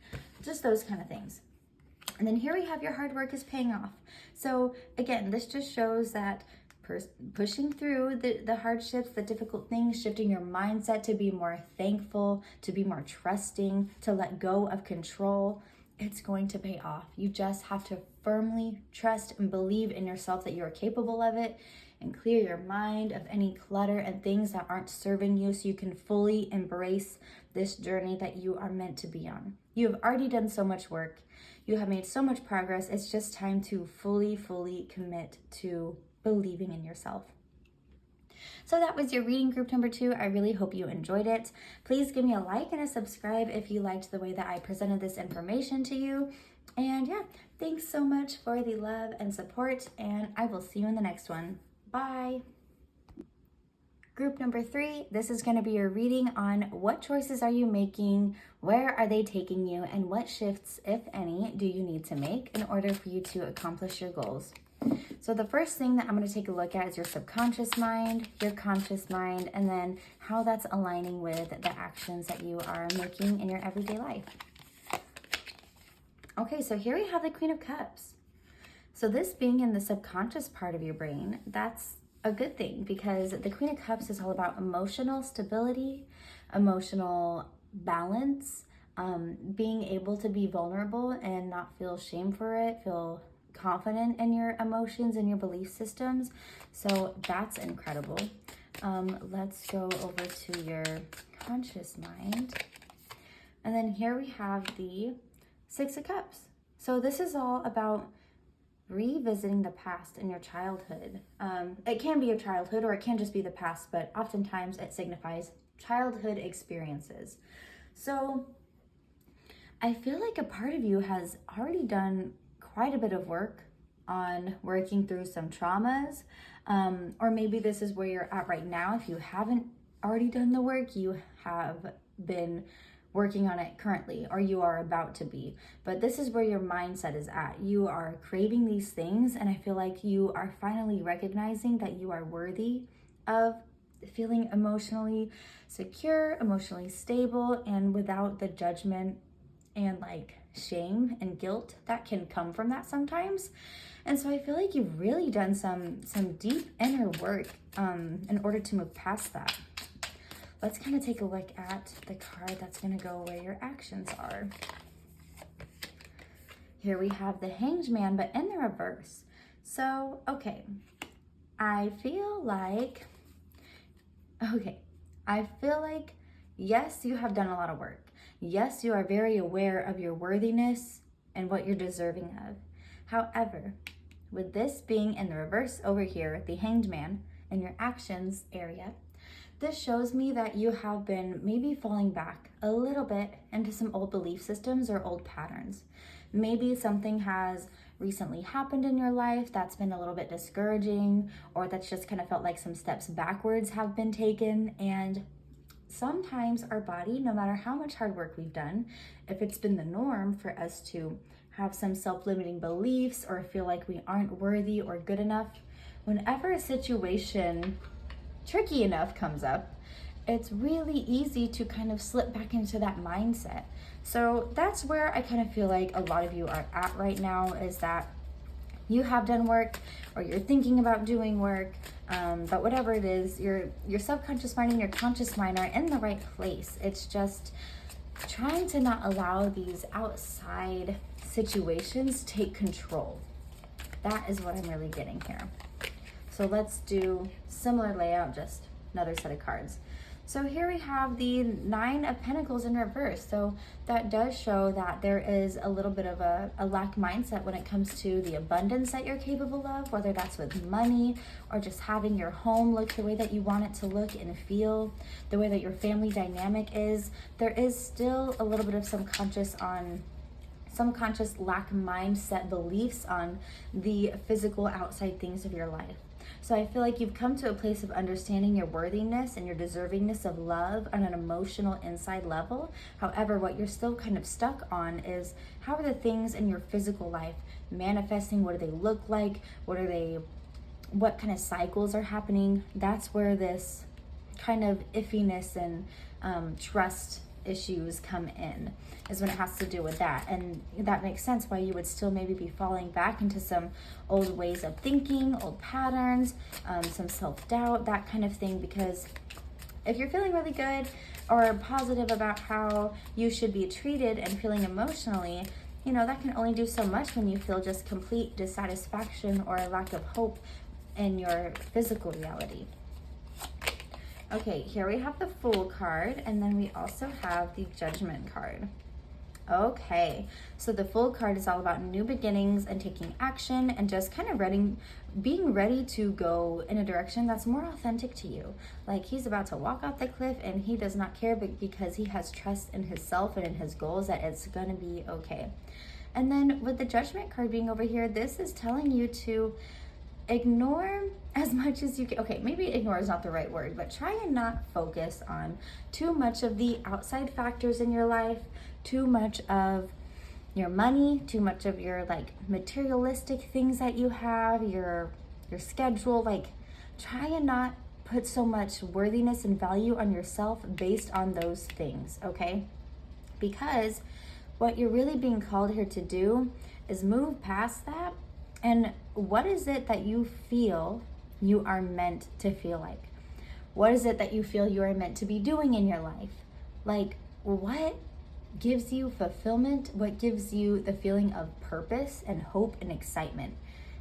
Just those kind of things. And then here we have your hard work is paying off. So again, this just shows that pushing through the hardships, the difficult things, shifting your mindset to be more thankful, to be more trusting, to let go of control, it's going to pay off. You just have to firmly trust and believe in yourself that you're capable of it, and clear your mind of any clutter and things that aren't serving you so you can fully embrace this journey that you are meant to be on. You have already done so much work. You have made so much progress. It's just time to fully commit to believing in yourself. So that was your reading group number 2. I really hope you enjoyed it. Please give me a like and a subscribe if you liked the way that I presented this information to you. And yeah, thanks so much for the love and support, and I will see you in the next one. Bye. Group number 3, this is going to be your reading on what choices are you making, where are they taking you, and what shifts, if any, do you need to make in order for you to accomplish your goals. So the first thing that I'm going to take a look at is your subconscious mind, your conscious mind, and then how that's aligning with the actions that you are making in your everyday life. Okay, so here we have the Queen of Cups. So this being in the subconscious part of your brain, that's a good thing, because the Queen of Cups is all about emotional stability, emotional balance, being able to be vulnerable and not feel shame for it, feel confident in your emotions and your belief systems. So that's incredible. Let's go over to your conscious mind. And then here we have the 6 of Cups. So this is all about revisiting the past in your childhood. It can be your childhood or it can just be the past, but oftentimes it signifies childhood experiences. So I feel like a part of you has already done quite a bit of work on working through some traumas, or maybe this is where you're at right now. If you haven't already done the work, you have been working on it currently, or you are about to be. But this is where your mindset is at. You are craving these things, and I feel like you are finally recognizing that you are worthy of feeling emotionally secure, emotionally stable, and without the judgment and like shame and guilt that can come from that sometimes. And so I feel like you've really done some deep inner work in order to move past that. Let's kind of take a look at the card that's going to go where your actions are. Here we have the Hanged Man, but in the reverse. So, okay, I feel like, yes, you have done a lot of work. Yes, you are very aware of your worthiness and what you're deserving of. However, with this being in the reverse over here, the Hanged Man in your actions area, this shows me that you have been maybe falling back a little bit into some old belief systems or old patterns. Maybe something has recently happened in your life that's been a little bit discouraging, or that's just kind of felt like some steps backwards have been taken. And sometimes our body, no matter how much hard work we've done, if it's been the norm for us to have some self-limiting beliefs or feel like we aren't worthy or good enough, whenever a situation tricky enough comes up, it's really easy to kind of slip back into that mindset. So that's where I kind of feel like a lot of you are at right now, is that you have done work or you're thinking about doing work, but whatever it is, your subconscious mind and your conscious mind are in the right place. It's just trying to not allow these outside situations take control. That is what I'm really getting here. So let's do similar layout, just another set of cards. So here we have the 9 of Pentacles in reverse. So that does show that there is a little bit of a lack mindset when it comes to the abundance that you're capable of, whether that's with money or just having your home look the way that you want it to look and feel, the way that your family dynamic is. There is still a little bit of some conscious lack mindset beliefs on the physical outside things of your life. So I feel like you've come to a place of understanding your worthiness and your deservingness of love on an emotional inside level. However, what you're still kind of stuck on is, how are the things in your physical life manifesting? What do they look like? What kind of cycles are happening? That's where this kind of iffiness and trust issues come in, is when it has to do with that. And that makes sense why you would still maybe be falling back into some old ways of thinking, old patterns, some self-doubt, that kind of thing. Because if you're feeling really good or positive about how you should be treated and feeling emotionally, that can only do so much when you feel just complete dissatisfaction or a lack of hope in your physical reality. Okay, here we have the Fool card, and then we also have the Judgment card. Okay, so the Fool card is all about new beginnings and taking action and just kind of being ready to go in a direction that's more authentic to you. Like he's about to walk off the cliff and he does not care, but because he has trust in himself and in his goals, that it's gonna be okay. And then with the Judgment card being over here, this is telling you to ignore as much as you can. Okay, maybe ignore is not the right word, but try and not focus on too much of the outside factors in your life, too much of your money, too much of your like materialistic things that you have, your schedule. Like try and not put so much worthiness and value on yourself based on those things, okay? Because what you're really being called here to do is move past that. And what is it that you feel you are meant to feel like? What is it that you feel you are meant to be doing in your life? Like, what gives you fulfillment? What gives you the feeling of purpose and hope and excitement?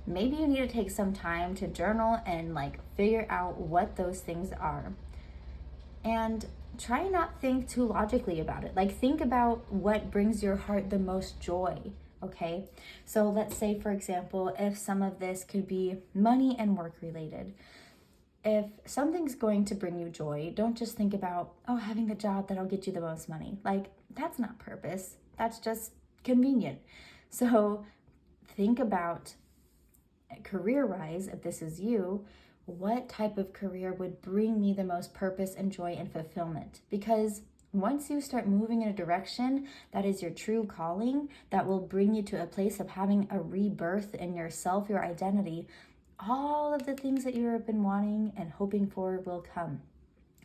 Maybe you need to take some time to journal and like figure out what those things are. And try not think too logically about it. Like think about what brings your heart the most joy. Okay, so let's say, for example, if some of this could be money and work related. If something's going to bring you joy, don't just think about, oh, having the job that'll get you the most money. Like, that's not purpose. That's just convenient. So think about career-wise, if this is you, what type of career would bring me the most purpose and joy and fulfillment? Because once you start moving in a direction that is your true calling, that will bring you to a place of having a rebirth in yourself, your identity, all of the things that you have been wanting and hoping for will come.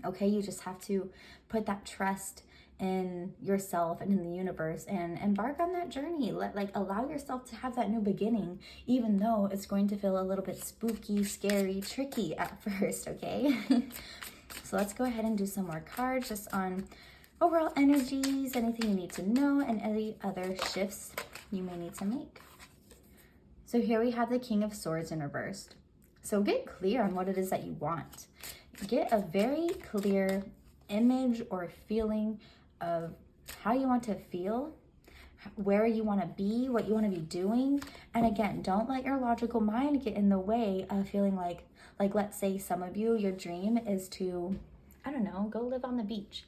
Okay, you just have to put that trust in yourself and in the universe and embark on that journey. Allow yourself to have that new beginning, even though it's going to feel a little bit spooky, scary, tricky at first, okay? So let's go ahead and do some more cards just on overall energies, anything you need to know, and any other shifts you may need to make. So here we have the King of Swords in reverse. So get clear on what it is that you want. Get a very clear image or feeling of how you want to feel, where you want to be, what you want to be doing. And again, don't let your logical mind get in the way of feeling like let's say some of you, your dream is to, I don't know, go live on the beach.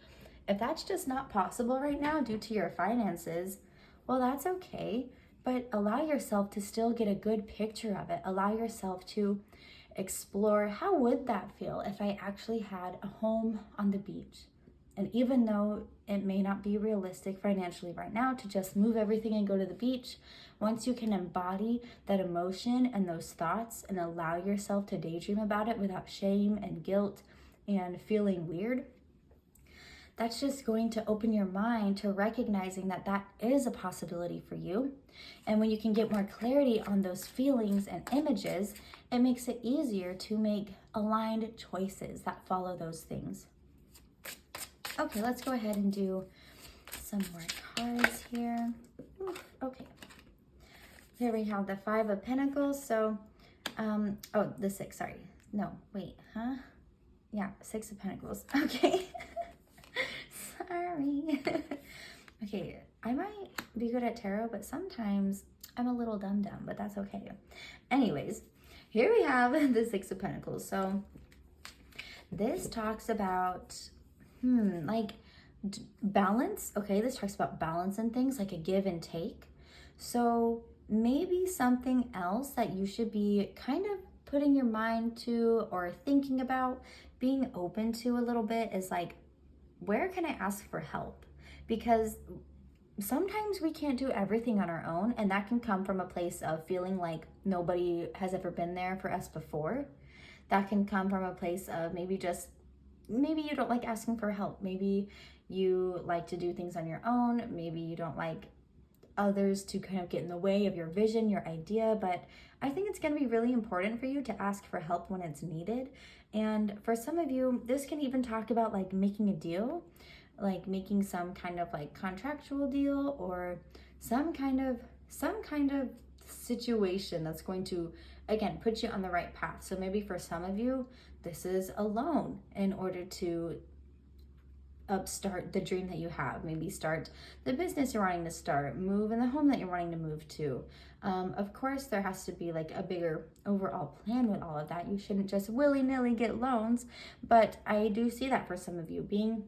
If that's just not possible right now due to your finances, well, that's okay. But allow yourself to still get a good picture of it. Allow yourself to explore, how would that feel if I actually had a home on the beach? And even though it may not be realistic financially right now to just move everything and go to the beach, once you can embody that emotion and those thoughts and allow yourself to daydream about it without shame and guilt and feeling weird, that's just going to open your mind to recognizing that that is a possibility for you. And when you can get more clarity on those feelings and images, it makes it easier to make aligned choices that follow those things. Okay, let's go ahead and do some more cards here. Oof, okay. Here we have the Five of Pentacles. So, the Six, sorry. No, wait, huh? Yeah, Six of Pentacles. Okay. Sorry. Okay, I might be good at tarot, but sometimes I'm a little dumb, but that's okay. Anyways, here we have the Six of Pentacles. So this talks about, balance. Okay, this talks about balance and things, like a give and take. So maybe something else that you should be kind of putting your mind to or thinking about, being open to a little bit is like, where can I ask for help? Because sometimes we can't do everything on our own, and that can come from a place of feeling like nobody has ever been there for us before. That can come from a place of maybe you don't like asking for help. Maybe you like to do things on your own. Maybe you don't like others to kind of get in the way of your vision, your idea, but I think it's going to be really important for you to ask for help when it's needed. And for some of you, this can even talk about like making a deal, like making some kind of like contractual deal or some kind of situation that's going to, again, put you on the right path. So maybe for some of you, this is a loan in order to upstart the dream that you have. Maybe start the business you're wanting to start, move in the home that you're wanting to move to. Of course, there has to be like a bigger overall plan with all of that. You shouldn't just willy-nilly get loans, but I do see that for some of you, being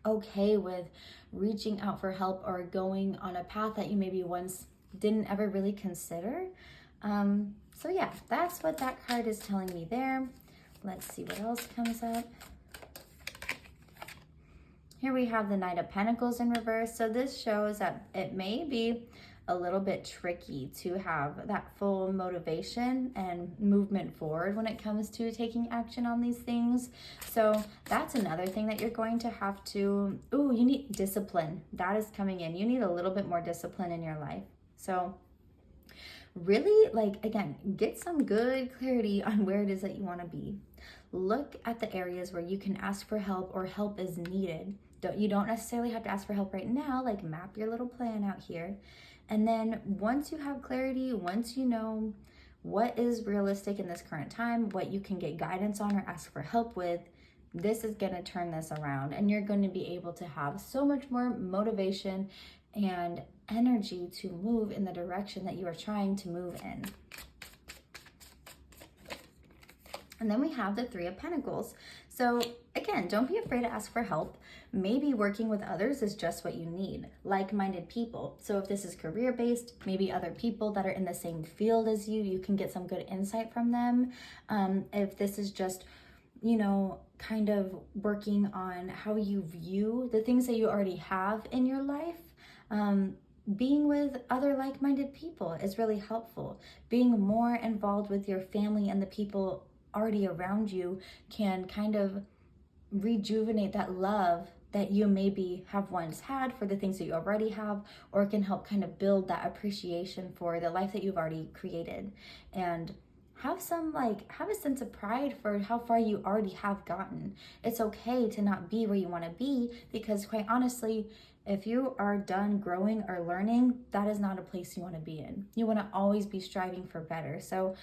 okay with reaching out for help or going on a path that you maybe once didn't ever really consider. So yeah, that's what that card is telling me there. Let's see what else comes up. Here we have the Knight of Pentacles in reverse. So this shows that it may be a little bit tricky to have that full motivation and movement forward when it comes to taking action on these things. So that's another thing that you're going to have to, you need discipline. That is coming in. You need a little bit more discipline in your life. So really, like, again, get some good clarity on where it is that you want to be. Look at the areas where you can ask for help or help is needed. You don't necessarily have to ask for help right now, like map your little plan out here. And then once you have clarity, once you know what is realistic in this current time, what you can get guidance on or ask for help with, this is going to turn this around, and you're going to be able to have so much more motivation and energy to move in the direction that you are trying to move in. And then we have the Three of Pentacles. So again, don't be afraid to ask for help. Maybe working with others is just what you need, like-minded people. So if this is career-based, maybe other people that are in the same field as you can get some good insight from them. If this is just, kind of working on how you view the things that you already have in your life, being with other like-minded people is really helpful. Being more involved with your family and the people already around you can kind of rejuvenate that love that you maybe have once had for the things that you already have, or can help kind of build that appreciation for the life that you've already created, and have a sense of pride for how far you already have gotten. It's okay to not be where you want to be, because quite honestly, if you are done growing or learning, that is not a place you want to be in. You want to always be striving for better. So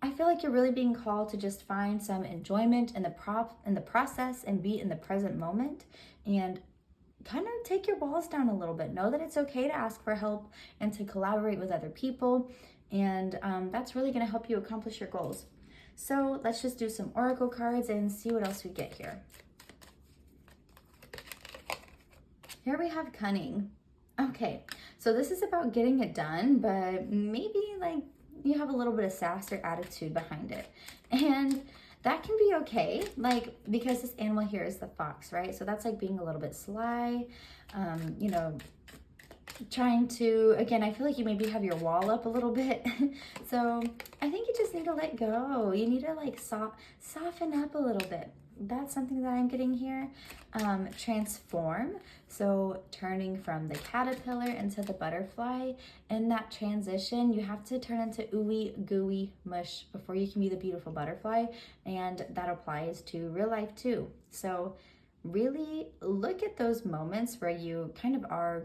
I feel like you're really being called to just find some enjoyment in the process and be in the present moment, and kind of take your walls down a little bit. Know that it's okay to ask for help and to collaborate with other people, and that's really going to help you accomplish your goals. So let's just do some oracle cards and see what else we get here. Here we have Cunning. Okay, so this is about getting it done, but maybe like you have a little bit of sass or attitude behind it. And that can be okay, like, because this animal here is the fox, right? So that's like being a little bit sly, trying to, again, I feel like you maybe have your wall up a little bit. So I think you just need to let go. You need to like soften up a little bit. That's something that I'm getting here. Transform. So turning from the caterpillar into the butterfly. In that transition, you have to turn into ooey gooey mush before you can be the beautiful butterfly. And that applies to real life too. So really look at those moments where you kind of are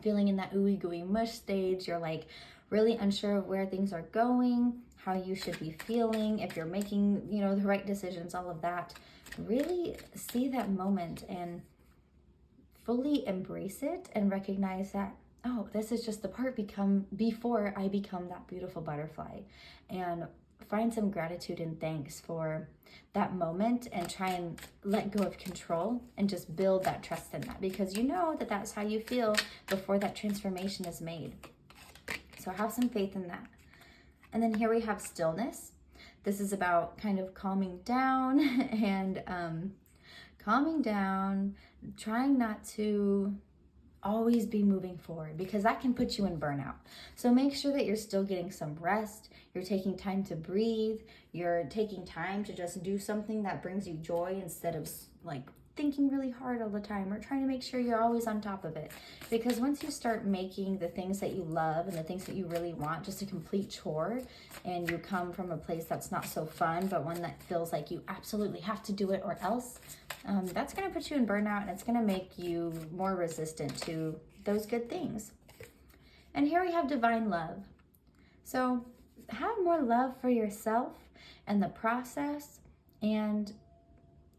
feeling in that ooey gooey mush stage. You're like really unsure of where things are going, how you should be feeling, if you're making, the right decisions, all of that. Really see that moment and fully embrace it and recognize that, oh, this is just the part before I become that beautiful butterfly. And find some gratitude and thanks for that moment, and try and let go of control and just build that trust in that, because you know that that's how you feel before that transformation is made. So have some faith in that. And then here we have Stillness. This is about kind of calming down and trying not to always be moving forward, because that can put you in burnout. So make sure that you're still getting some rest, you're taking time to breathe, you're taking time to just do something that brings you joy instead of like thinking really hard all the time, or trying to make sure you're always on top of it. Because once you start making the things that you love and the things that you really want just a complete chore, and you come from a place that's not so fun, but one that feels like you absolutely have to do it or else, that's going to put you in burnout, and it's going to make you more resistant to those good things. And here we have divine love. So have more love for yourself and the process and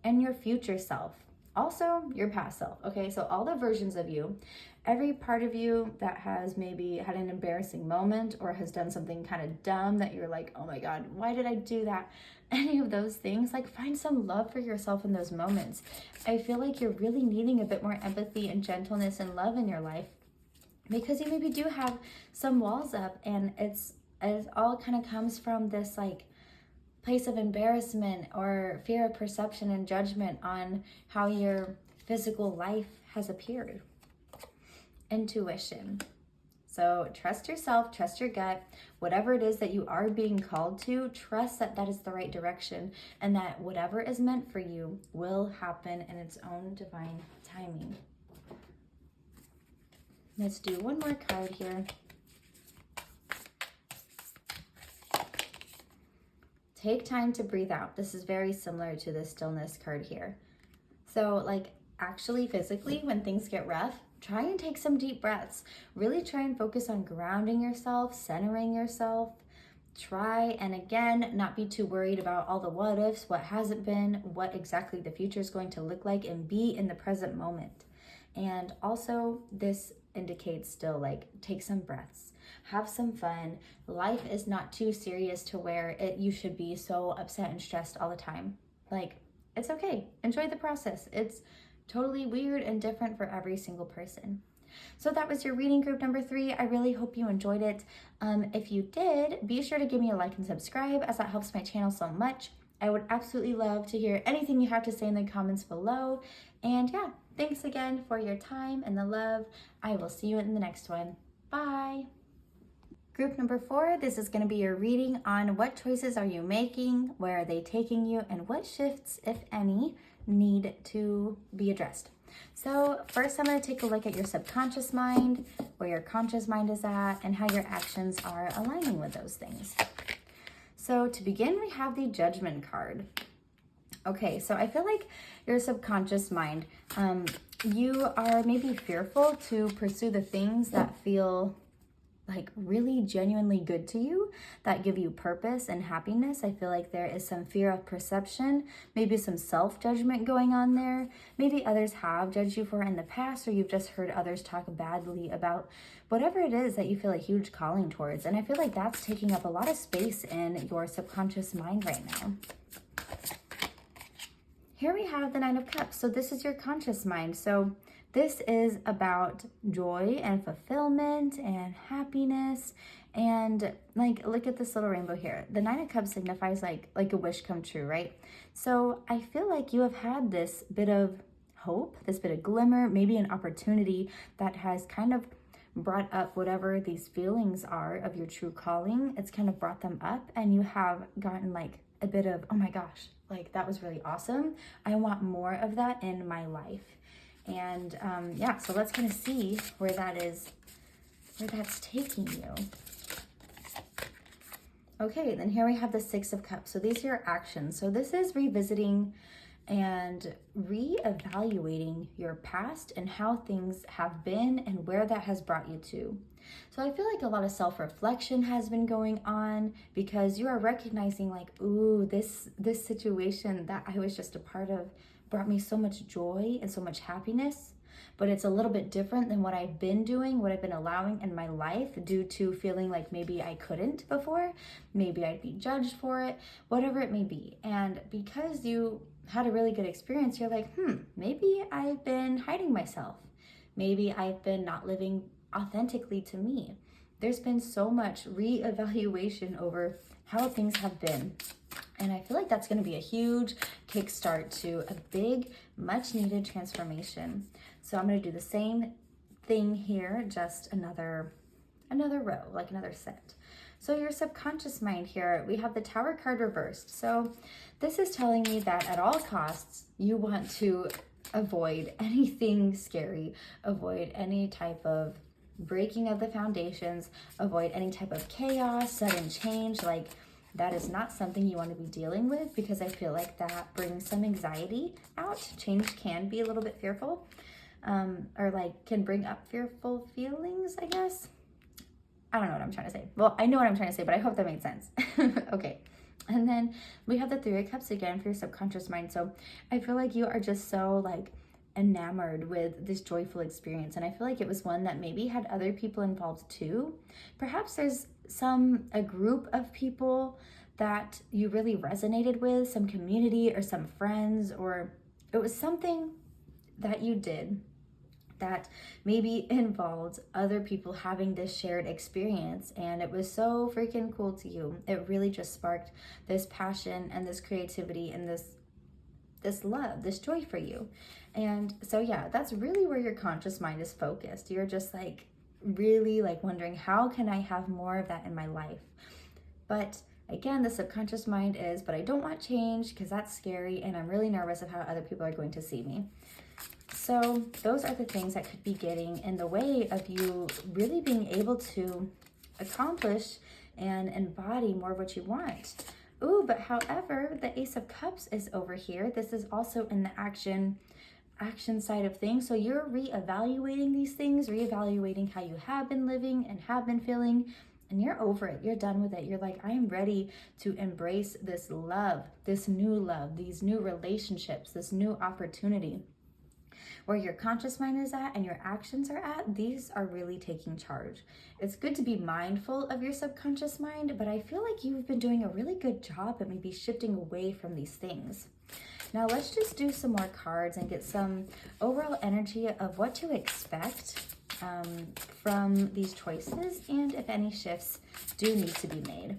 your future self. Also, your past self. Okay, so all the versions of you, every part of you that has maybe had an embarrassing moment or has done something kind of dumb that you're like, oh my God, why did I do that? Any of those things, like find some love for yourself in those moments. I feel like you're really needing a bit more empathy and gentleness and love in your life because you maybe do have some walls up, and it all kind of comes from this like place of embarrassment or fear of perception and judgment on how your physical life has appeared. Intuition. So trust yourself, trust your gut, whatever it is that you are being called to, trust that that is the right direction and that whatever is meant for you will happen in its own divine timing. Let's do one more card here. Take time to breathe out. This is very similar to the stillness card here. So like actually physically when things get rough, try and take some deep breaths. Really try and focus on grounding yourself, centering yourself. Try and again, not be too worried about all the what ifs, what hasn't been, what exactly the future is going to look like, and be in the present moment. And also this indicates still like take some breaths. Have some fun. Life is not too serious to where you should be so upset and stressed all the time. Like, it's okay. Enjoy the process. It's totally weird and different for every single person. So that was your reading group number 3. I really hope you enjoyed it. If you did, be sure to give me a like and subscribe as that helps my channel so much. I would absolutely love to hear anything you have to say in the comments below. And yeah, thanks again for your time and the love. I will see you in the next one. Bye. Group number 4, this is going to be your reading on what choices are you making, where are they taking you, and what shifts, if any, need to be addressed. So first I'm going to take a look at your subconscious mind, where your conscious mind is at, and how your actions are aligning with those things. So to begin, we have the Judgment card. Okay, so I feel like your subconscious mind, you are maybe fearful to pursue the things that feel like really genuinely good to you, that give you purpose and happiness. I feel like there is some fear of perception, maybe some self-judgment going on there. Maybe others have judged you for it in the past, or you've just heard others talk badly about whatever it is that you feel a huge calling towards. And I feel like that's taking up a lot of space in your subconscious mind right now. Here we have the 9 of Cups. So this is your conscious mind. So this is about joy and fulfillment and happiness. And like, look at this little rainbow here. The 9 of Cups signifies like a wish come true, right? So I feel like you have had this bit of hope, this bit of glimmer, maybe an opportunity that has kind of brought up whatever these feelings are of your true calling. It's kind of brought them up, and you have gotten like a bit of, oh my gosh, like that was really awesome. I want more of that in my life. And yeah, so let's kind of see where that's taking you. Okay, then here we have the 6 of Cups. So these are your actions. So this is revisiting and reevaluating your past and how things have been and where that has brought you to. So I feel like a lot of self-reflection has been going on because you are recognizing like, ooh, this situation that I was just a part of brought me so much joy and so much happiness, but it's a little bit different than what I've been doing, what I've been allowing in my life due to feeling like maybe I couldn't before, maybe I'd be judged for it, whatever it may be. And because you had a really good experience, you're like, maybe I've been hiding myself. Maybe I've been not living authentically to me. There's been so much reevaluation over how things have been. And I feel like that's going to be a huge kickstart to a big, much needed transformation. So I'm going to do the same thing here, just another row, like another set. So your subconscious mind here, we have the Tower card reversed. So this is telling me that at all costs, you want to avoid anything scary, avoid any type of breaking of the foundations, avoid any type of chaos, sudden change. Like that is not something you want to be dealing with, because I feel like that brings some anxiety out. Change can be a little bit fearful, or like can bring up fearful feelings, I guess. I don't know what I'm trying to say. Well, I know what I'm trying to say, but I hope that made sense. Okay. And then we have the Three of Cups again for your subconscious mind. So I feel like you are just so like enamored with this joyful experience. And I feel like it was one that maybe had other people involved too. Perhaps there's a group of people that you really resonated with, some community or some friends, or it was something that you did that maybe involved other people having this shared experience, and it was so freaking cool to you. It really just sparked this passion and this creativity and this love, this joy for you. And so yeah, that's really where your conscious mind is focused. You're just like really like wondering, how can I have more of that in my life? But again, the subconscious mind is, but I don't want change because that's scary and I'm really nervous of how other people are going to see me. So those are the things that could be getting in the way of you really being able to accomplish and embody more of what you want. Ooh, but however, the Ace of Cups is over here. This is also in the action side of things. So you're reevaluating these things, reevaluating how you have been living and have been feeling, and you're over it. You're done with it. You're like, I am ready to embrace this love, these new relationships, this new opportunity. Where your conscious mind is at and your actions are at, these are really taking charge. It's good to be mindful of your subconscious mind, but I feel like you've been doing a really good job at maybe shifting away from these things. Now let's just do some more cards and get some overall energy of what to expect from these choices, and if any shifts do need to be made.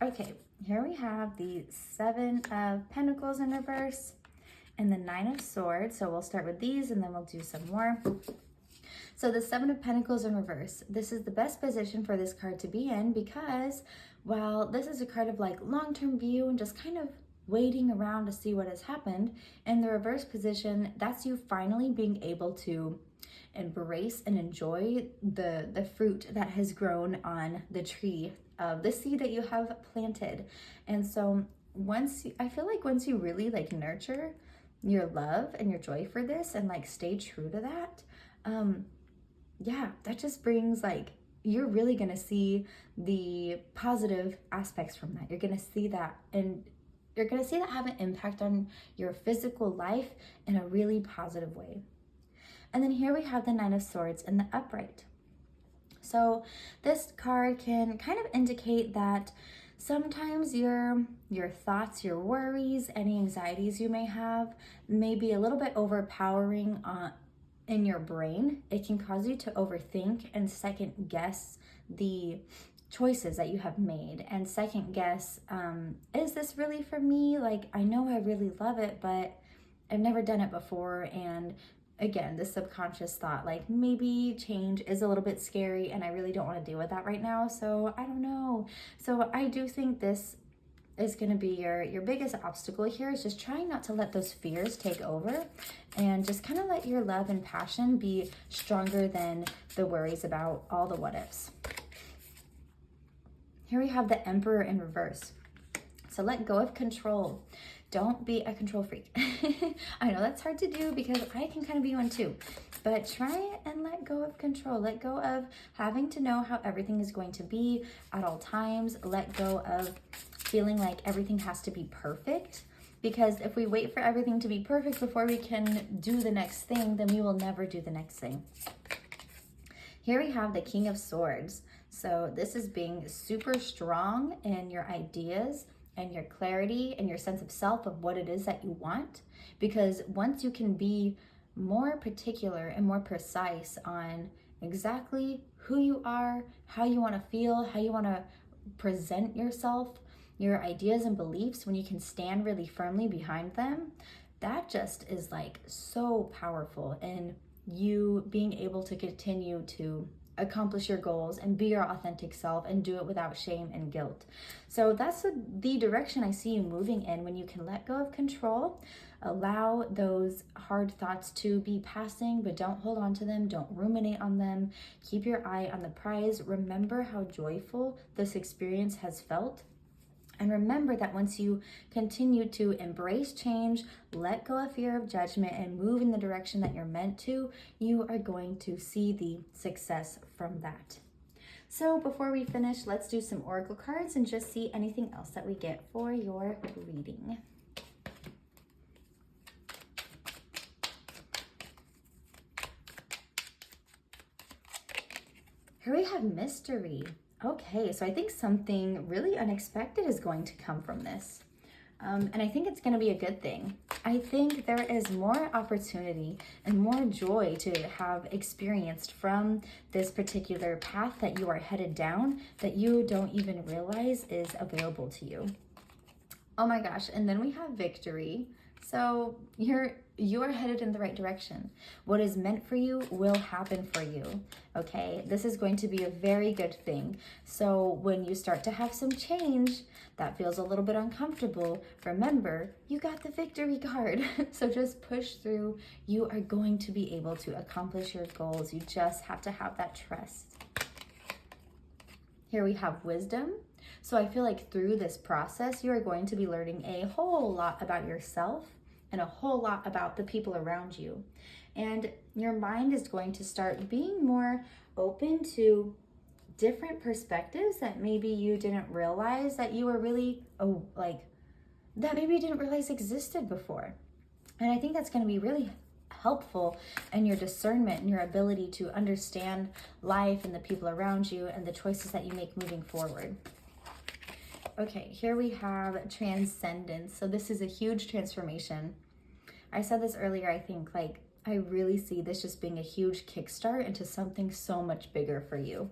Okay, here we have the Seven of Pentacles in reverse and the Nine of Swords. So we'll start with these and then we'll do some more. So the Seven of Pentacles in reverse, this is the best position for this card to be in, because while this is a card of like long-term view and just kind of waiting around to see what has happened, in the reverse position, that's you finally being able to embrace and enjoy the fruit that has grown on the tree of the seed that you have planted. And so I feel like once you really like nurture your love and your joy for this and like stay true to that, yeah, that just brings like, you're really gonna see the positive aspects from that. You're gonna see that, and you're gonna see that have an impact on your physical life in a really positive way. And then here we have the Nine of Swords in the upright. So this card can kind of indicate that sometimes your thoughts, your worries, any anxieties you may have may be a little bit overpowering in your brain. It can cause you to overthink and second guess the choices that you have made, and second guess, is this really for me? Like, I know I really love it, but I've never done it before. And again, the subconscious thought, like maybe change is a little bit scary and I really don't want to deal with that right now. So I don't know. So I do think this is going to be your biggest obstacle here, is just trying not to let those fears take over and just kind of let your love and passion be stronger than the worries about all the what ifs. Here we have the Emperor in reverse. So let go of control. Don't be a control freak. I know that's hard to do because I can kind of be one too, but try and let go of control. Let go of having to know how everything is going to be at all times. Let go of feeling like everything has to be perfect, because if we wait for everything to be perfect before we can do the next thing, then we will never do the next thing. Here we have the King of Swords. So this is being super strong in your ideas and your clarity and your sense of self of what it is that you want. Because once you can be more particular and more precise on exactly who you are, how you want to feel, how you want to present yourself, your ideas and beliefs, when you can stand really firmly behind them, that just is like so powerful in you being able to continue to accomplish your goals and be your authentic self and do it without shame and guilt. So that's the direction I see you moving in, when you can let go of control, allow those hard thoughts to be passing, but don't hold on to them, don't ruminate on them, keep your eye on the prize. Remember how joyful this experience has felt. And remember that once you continue to embrace change, let go of fear of judgment, and move in the direction that you're meant to, you are going to see the success from that. So before we finish, let's do some oracle cards and just see anything else that we get for your reading. Here we have mystery. Okay, so I think something really unexpected is going to come from this. And I think it's going to be a good thing. I think there is more opportunity and more joy to have experienced from this particular path that you are headed down that you don't even realize is available to you. Oh my gosh, and then we have victory. So you are headed in the right direction. What is meant for you will happen for you, okay? This is going to be a very good thing. So when you start to have some change that feels a little bit uncomfortable, remember, you got the victory card. So just push through. You are going to be able to accomplish your goals. You just have to have that trust. Here we have wisdom. So I feel like through this process, you are going to be learning a whole lot about yourself and a whole lot about the people around you. And your mind is going to start being more open to different perspectives that maybe you didn't realize that you were really, that maybe you didn't realize existed before. And I think that's going to be really helpful in your discernment and your ability to understand life and the people around you and the choices that you make moving forward. Okay, here we have transcendence. So this is a huge transformation. I said this earlier, I think, I really see this just being a huge kickstart into something so much bigger for you.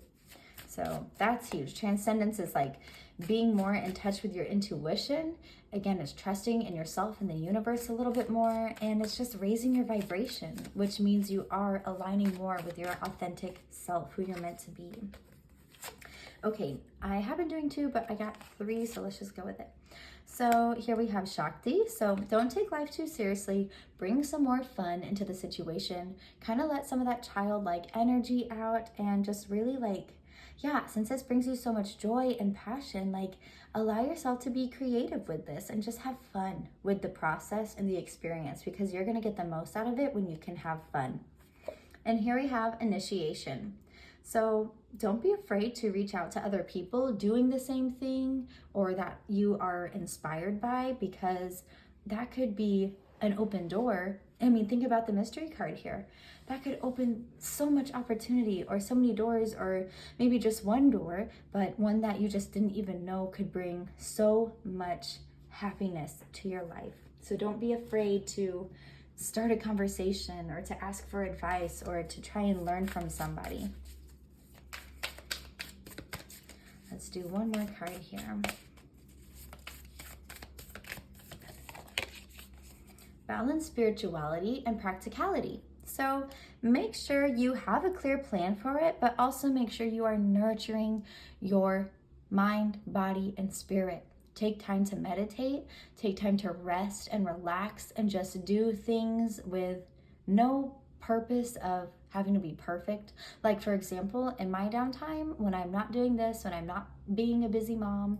So that's huge. Transcendence is like being more in touch with your intuition. Again, it's trusting in yourself and the universe a little bit more, and it's just raising your vibration, which means you are aligning more with your authentic self, who you're meant to be. Okay, I have been doing 2, but I got 3, so let's just go with it. So here we have Shakti. So don't take life too seriously. Bring some more fun into the situation. Kind of let some of that childlike energy out and just really since this brings you so much joy and passion, allow yourself to be creative with this and just have fun with the process and the experience, because you're going to get the most out of it when you can have fun. And here we have initiation. So don't be afraid to reach out to other people doing the same thing or that you are inspired by, because that could be an open door. I mean, think about the mystery card here. That could open so much opportunity or so many doors, or maybe just one door, but one that you just didn't even know could bring so much happiness to your life. So don't be afraid to start a conversation or to ask for advice or to try and learn from somebody. Let's do one more card here. Balance spirituality and practicality. So make sure you have a clear plan for it, but also make sure you are nurturing your mind, body, and spirit. Take time to meditate, take time to rest and relax, and just do things with no purpose of having to be perfect. Like, for example, in my downtime, when I'm not doing this, when I'm not being a busy mom,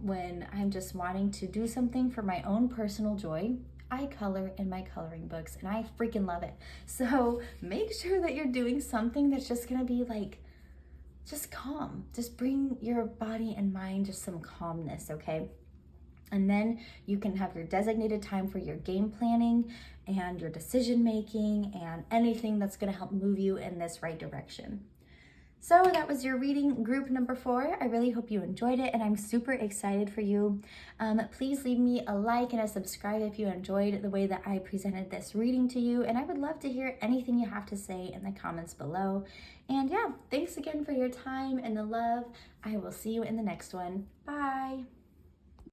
when I'm just wanting to do something for my own personal joy, I color in my coloring books and I freaking love it. So make sure that you're doing something that's just gonna be just calm. Just bring your body and mind just some calmness, okay? And then you can have your designated time for your game planning and your decision making and anything that's going to help move you in this right direction. So that was your reading group number 4. I really hope you enjoyed it, and I'm super excited for you. Please leave me a like and a subscribe if you enjoyed the way that I presented this reading to you, and I would love to hear anything you have to say in the comments below. And yeah, thanks again for your time and the love. I will see you in the next one. Bye.